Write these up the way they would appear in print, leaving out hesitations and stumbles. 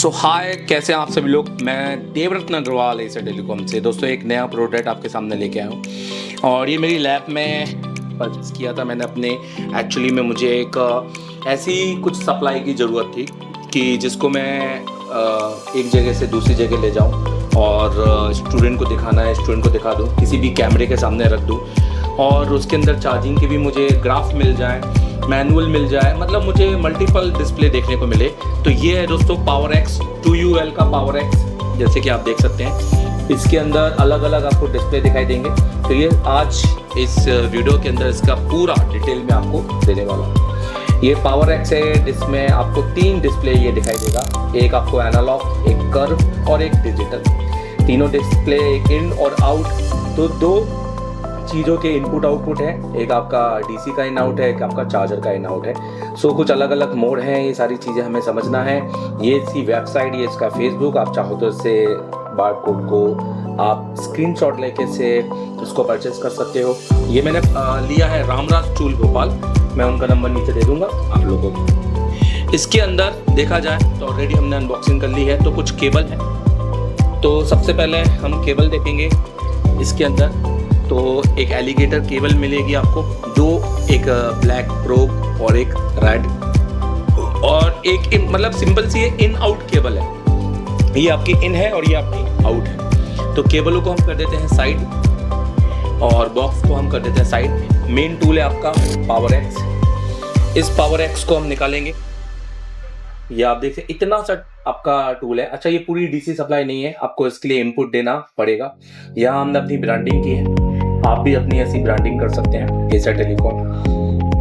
सो हाय, कैसे हैं आप सभी लोग। मैं देवरत्न अग्रवाल एशिया टेलीकॉम से दोस्तों एक नया प्रोडक्ट आपके सामने लेके आया हूँ और ये मेरी लैब में परचेस किया था मैंने अपने। एक्चुअली में मुझे एक ऐसी कुछ सप्लाई की ज़रूरत थी कि जिसको मैं एक जगह से दूसरी जगह ले जाऊँ और स्टूडेंट को दिखाना है, स्टूडेंट को दिखा दूँ, किसी भी कैमरे के सामने रख दूँ और उसके अंदर चार्जिंग की भी मुझे ग्राफ मिल जाए, मैनुअल मिल जाए, मतलब मुझे मल्टीपल डिस्प्ले देखने को मिले। तो ये है दोस्तों PowerX 2UL का PowerX, जैसे कि आप देख सकते हैं इसके अंदर अलग अलग आपको डिस्प्ले दिखाई देंगे। तो ये आज इस वीडियो के अंदर इसका पूरा डिटेल में आपको देने वाला हूँ। ये PowerX है जिसमें आपको 3 डिस्प्ले ये दिखाई देगा, एक आपको एनालॉग, एक कर्व और एक डिजिटल। तीनों डिस्प्ले एक इन और आउट, तो 2 चीज़ों के इनपुट आउटपुट है, एक आपका डीसी का इन आउट है, एक आपका चार्जर का इन आउट है। सो कुछ अलग अलग मोड हैं, ये सारी चीज़ें हमें समझना है। ये इसकी वेबसाइट, ये इसका फेसबुक, आप चाहो तो इससे बार कोड को आप स्क्रीनशॉट लेके से इसको परचेस कर सकते हो। ये मैंने लिया है रामराज टूल भोपाल, मैं उनका नंबर नीचे दे दूंगा आप लोगों को। इसके अंदर देखा जाए तो ऑलरेडी हमने अनबॉक्सिंग कर ली है, तो कुछ केबल है। तो सबसे पहले हम केबल देखेंगे इसके अंदर। तो एक एलिगेटर केबल मिलेगी आपको, जो एक ब्लैक प्रोब और एक रेड और एक मतलब simple see in out cable है। ये आपकी इन है और ये आपकी आउट है। तो केबलों को हम कर देते हैं साइड और बॉक्स को हम कर देते हैं साइड। मेन टूल है आपका PowerX। इस PowerX को हम निकालेंगे। ये आप देख सकते इतना सा आपका टूल है। अच्छा, ये पूरी डीसी सप्लाई नहीं है, आपको इसके लिए इनपुट देना पड़ेगा। यहाँ हमने अपनी ब्रांडिंग की है, आप भी अपनी ऐसी ब्रांडिंग कर सकते हैं एशिया टेलीकॉम।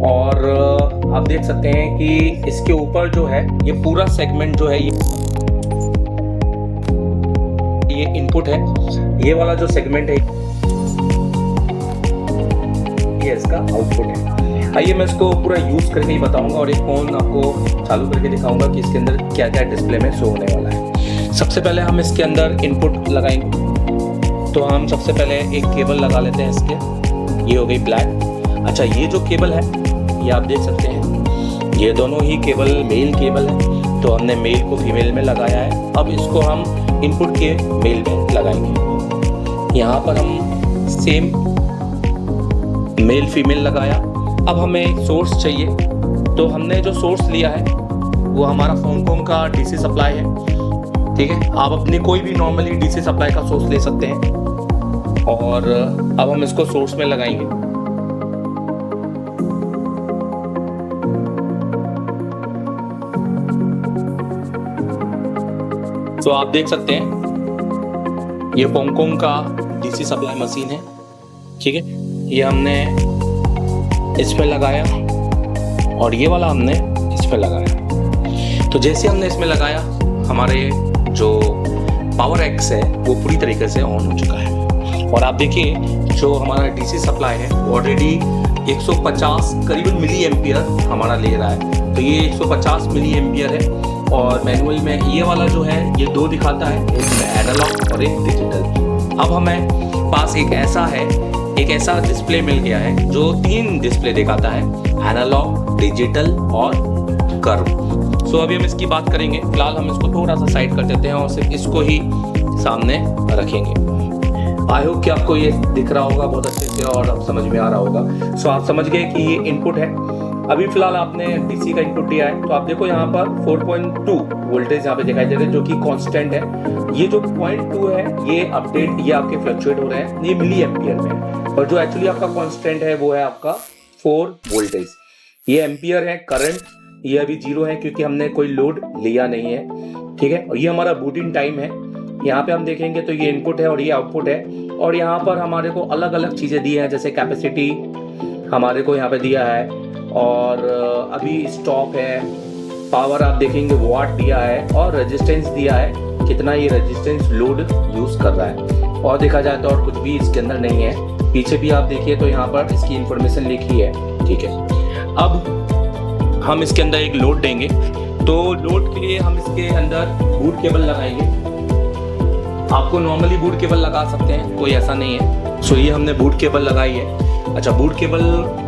और आप देख सकते हैं कि इसके ऊपर जो है ये पूरा सेगमेंट जो है ये इनपुट है, ये वाला जो सेगमेंट है ये इसका आउटपुट है। आइए मैं इसको पूरा यूज करके ही बताऊंगा और एक फोन आपको चालू करके दिखाऊंगा कि इसके अंदर क्या क्या डिस्प्ले में शो होने वाला है। सबसे पहले हम इसके अंदर इनपुट लगाएंगे। तो हम सबसे पहले एक केबल लगा लेते हैं इसके, ये हो गई ब्लैक। अच्छा, ये जो केबल है ये आप देख सकते हैं, ये दोनों ही केबल मेल केबल है। तो हमने मेल को फीमेल में लगाया है, अब इसको हम इनपुट के मेल में लगाएंगे। यहाँ पर हम सेम मेल फीमेल लगाया। अब हमें एक सोर्स चाहिए, तो हमने जो सोर्स लिया है वो हमारा फोनकॉम का डीसी सप्लाई है। ठीक है, आप अपनी कोई भी नॉर्मली डीसी सप्लाई का सोर्स ले सकते हैं। और अब हम इसको सोर्स में लगाएंगे। तो आप देख सकते हैं ये फोनकॉम का डीसी सप्लाई मशीन है। ठीक है, ये हमने इसमें लगाया और ये वाला हमने इसमें लगाया। तो जैसे हमने इसमें लगाया, हमारे जो PowerX है वो पूरी तरीके से ऑन हो चुका है। और आप देखिए जो हमारा डीसी सप्लाई है ऑलरेडी 150 करीबन मिली एम्पियर हमारा ले रहा है। तो ये 150 मिली एम्पियर है। और मैनुअल में ये वाला जो है ये 2 दिखाता है, एक एनालॉग और एक डिजिटल। अब हमें पास एक ऐसा डिस्प्ले मिल गया है जो 3 डिस्प्ले दिखाता है, एनालॉग, डिजिटल और कर्व। सो अभी हम इसकी बात करेंगे। फिलहाल हम इसको थोड़ा सा साइड कर देते हैं और सिर्फ इसको ही सामने रखेंगे। आई होप कि आपको ये दिख रहा होगा बहुत अच्छे से और अब समझ में आ रहा होगा। सो आप समझ गए कि ये इनपुट है। अभी फिलहाल आपने डीसी का इनपुट दिया है, तो आप देखो यहाँ पर 4.2 वोल्टेज यहाँ पे दिखाई दे रहे हैं जो कि कांस्टेंट है। ये जो 0.2 है ये अपडेट, ये आपके फ्लक्चुएट हो रहे हैं, ये मिली एम्पियर में। और जो एक्चुअली आपका कांस्टेंट है वो है आपका 4 वोल्टेज। ये एम्पियर है। करंट ये अभी 0 है क्योंकि हमने कोई लोड लिया नहीं है। ठीक है, और ये हमारा बूटिंग टाइम है। यहाँ पे हम देखेंगे तो ये इनपुट है और ये आउटपुट है। और यहाँ पर हमारे को अलग अलग चीज़ें दी हैं, जैसे कैपेसिटी हमारे को यहाँ पे दिया है और अभी स्टॉप है। पावर आप देखेंगे वाट दिया है और रेजिस्टेंस दिया है, कितना ये रेजिस्टेंस लोड यूज़ कर रहा है। और देखा जाए तो और कुछ भी इसके अंदर नहीं है। पीछे भी आप देखिए तो यहाँ पर इसकी इंफॉर्मेशन लिखी है। ठीक है, अब हम इसके अंदर एक लोड देंगे। तो लोड के लिए हम इसके अंदर बूट केबल लगाएंगे। आपको नॉर्मली बूट केबल लगा सकते हैं, कोई ऐसा नहीं है। सो ये हमने बूट केबल लगाई है। अच्छा, बूट केबल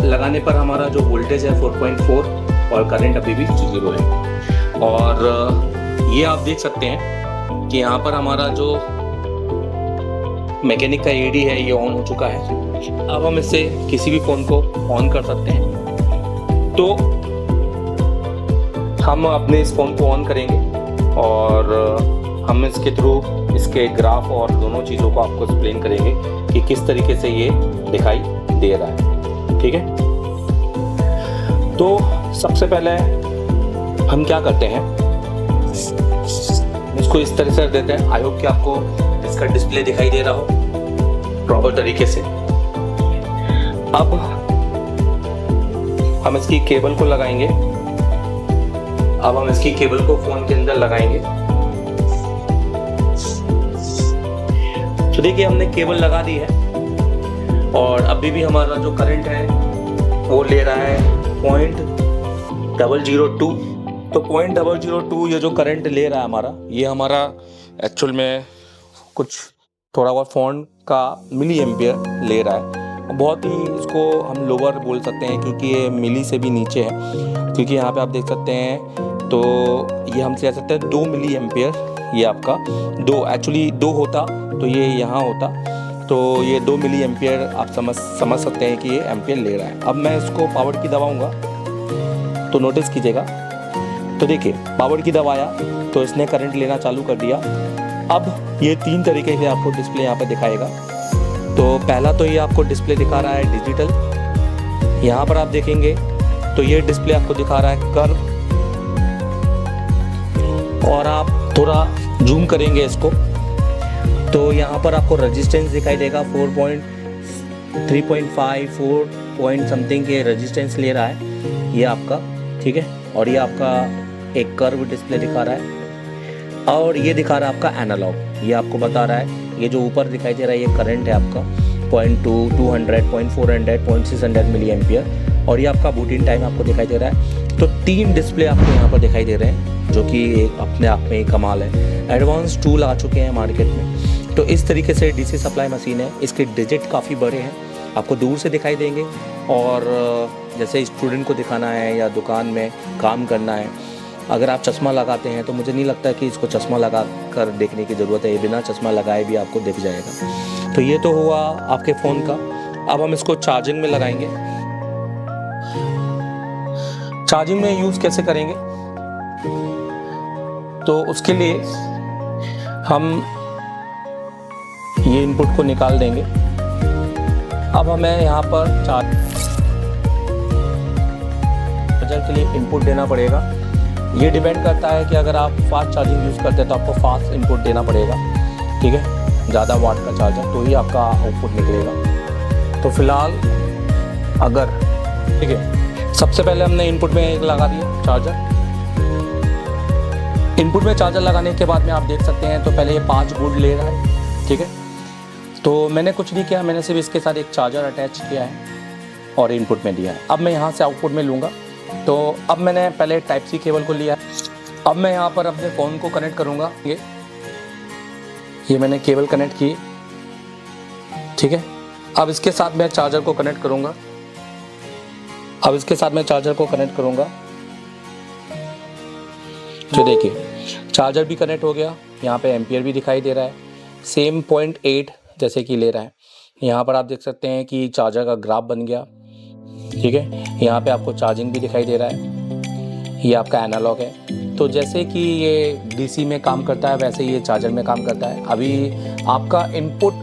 लगाने पर हमारा जो वोल्टेज है 4.4 और करंट अभी भी 0 है। और ये आप देख सकते हैं कि यहाँ पर हमारा जो मैकेनिक का एडी है ये ऑन हो चुका है। अब हम इससे किसी भी फ़ोन को ऑन कर सकते हैं। तो हम अपने इस फ़ोन को ऑन करेंगे और हम इसके थ्रू इसके ग्राफ और दोनों चीज़ों को आपको एक्सप्लेन करेंगे कि किस तरीके से ये दिखाई दे रहा है। ठीक है, तो सबसे पहले हम क्या करते हैं, इसको इस तरह से देते हैं। आई होप कि आपको इसका डिस्प्ले दिखाई दे रहा हो प्रॉपर तरीके से। अब हम इसकी केबल को लगाएंगे। अब हम इसकी केबल को फोन के अंदर लगाएंगे। तो देखिए हमने केबल लगा दी है और अभी भी हमारा जो करंट है वो ले रहा है 0.002। तो 0.002 ये जो करंट ले रहा है हमारा, ये हमारा एक्चुअल में कुछ थोड़ा बहुत फ़ोन का मिली एम्पियर ले रहा है। बहुत ही इसको हम लोअर बोल सकते हैं क्योंकि ये मिली से भी नीचे है। क्योंकि यहाँ पे आप देख सकते हैं तो ये हम कह सकते हैं 2 मिली एम्पियर। ये आपका 2 होता तो ये यहाँ होता, तो ये 2 मिली एम्पियर आप समझ सकते हैं कि ये एम्पियर ले रहा है। अब मैं इसको पावर की दबाऊँगा तो नोटिस कीजिएगा, तो देखिए पावर की दबाया तो इसने करंट लेना चालू कर दिया। अब ये 3 तरीके से आपको डिस्प्ले यहाँ पर दिखाएगा। तो पहला तो ये आपको डिस्प्ले दिखा रहा है डिजिटल। यहाँ पर आप देखेंगे तो ये डिस्प्ले आपको दिखा रहा है कर्व, और आप थोड़ा जूम करेंगे इसको तो यहाँ पर आपको रेजिस्टेंस दिखाई देगा। 3.5 4 पॉइंट समथिंग के रेजिस्टेंस ले रहा है ये आपका। ठीक है, और ये आपका एक कर्व डिस्प्ले दिखा रहा है और ये दिखा रहा है आपका एनालॉग। ये आपको बता रहा है ये जो ऊपर दिखाई दे रहा है ये करंट है आपका 0.2, 200, 0.400, 0.600 मिली एम्पियर, और ये आपका बूटिंग टाइम आपको दिखाई दे रहा है। तो 3 डिस्प्ले आपको यहाँ पर दिखाई दे रहे हैं जो कि एक अपने आप में एक कमाल है। एडवांस टूल आ चुके हैं मार्केट में। तो इस तरीके से डीसी सप्लाई मशीन है। इसके डिजिट काफ़ी बड़े हैं, आपको दूर से दिखाई देंगे। और जैसे स्टूडेंट को दिखाना है या दुकान में काम करना है, अगर आप चश्मा लगाते हैं तो मुझे नहीं लगता कि इसको चश्मा लगा कर देखने की ज़रूरत है। ये बिना चश्मा लगाए भी आपको दिख जाएगा। तो ये तो हुआ आपके फ़ोन का। अब हम इसको चार्जिंग में लगाएंगे। चार्जिंग में यूज़ कैसे करेंगे, तो उसके लिए हम ये इनपुट को निकाल देंगे। अब हमें यहाँ पर चार्जर के लिए इनपुट देना पड़ेगा। ये डिपेंड करता है कि अगर आप फास्ट चार्जिंग यूज़ करते हैं तो आपको फास्ट इनपुट देना पड़ेगा। ठीक है, ज़्यादा वाट का चार्जर तो ही आपका आउटपुट निकलेगा। तो फिलहाल अगर ठीक है, सबसे पहले हमने इनपुट में एक लगा दिया चार्जर। इनपुट में चार्जर लगाने के बाद में आप देख सकते हैं तो पहले ये 5 वोल्ट ले रहा है। ठीक है, तो मैंने कुछ नहीं किया, मैंने सिर्फ इसके साथ एक चार्जर अटैच किया है और इनपुट में दिया है। अब मैं यहाँ से आउटपुट में लूँगा। तो अब मैंने पहले टाइप सी केबल को लिया। अब मैं यहाँ पर अपने फ़ोन को कनेक्ट करूँगा। ये मैंने केबल कनेक्ट की। ठीक है, अब इसके साथ मैं चार्जर को कनेक्ट करूँगा। तो देखिए चार्जर भी कनेक्ट हो गया। यहाँ पे एम्पियर भी दिखाई दे रहा है, सेम 0.8 जैसे कि ले रहा है। यहाँ पर आप देख सकते हैं कि चार्जर का ग्राफ बन गया। ठीक है, यहाँ पे आपको चार्जिंग भी दिखाई दे रहा है। ये आपका एनालॉग है। तो जैसे कि ये डीसी में काम करता है वैसे ये चार्जर में काम करता है। अभी आपका इनपुट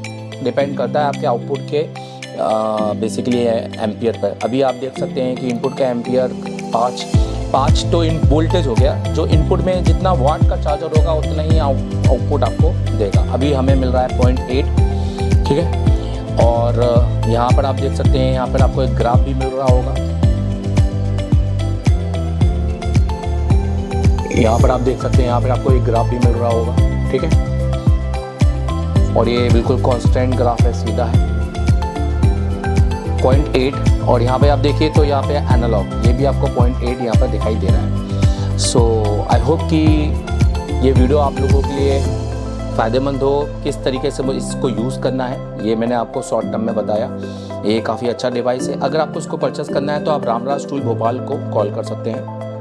डिपेंड करता है आपके आउटपुट के बेसिकली एम्पियर पर। अभी आप देख सकते हैं कि इनपुट का एम्पियर 5 तो इन वोल्टेज हो गया। जो इनपुट में जितना वाट का चार्जर होगा उतना ही आउटपुट आपको देगा। अभी हमें मिल रहा है 0.8। ठीक है, और यहाँ पर आप देख सकते हैं यहाँ पर आपको एक ग्राफ भी मिल रहा होगा। यहाँ पर आप देख सकते हैं यहाँ पर आपको एक ग्राफ भी मिल रहा होगा। ठीक है, और ये बिल्कुल कांस्टेंट ग्राफ है, सीधा है 0.8। और यहाँ पे आप देखिए तो यहाँ पे एनालॉग ये भी आपको 0.8 यहाँ पर दिखाई दे रहा है। सो आई होप कि ये वीडियो आप लोगों के लिए फ़ायदेमंद हो, किस तरीके से इसको यूज़ करना है ये मैंने आपको शॉर्ट टर्म में बताया। ये काफ़ी अच्छा डिवाइस है। अगर आपको इसको परचेस करना है तो आप रामराज टूल भोपाल को कॉल कर सकते हैं।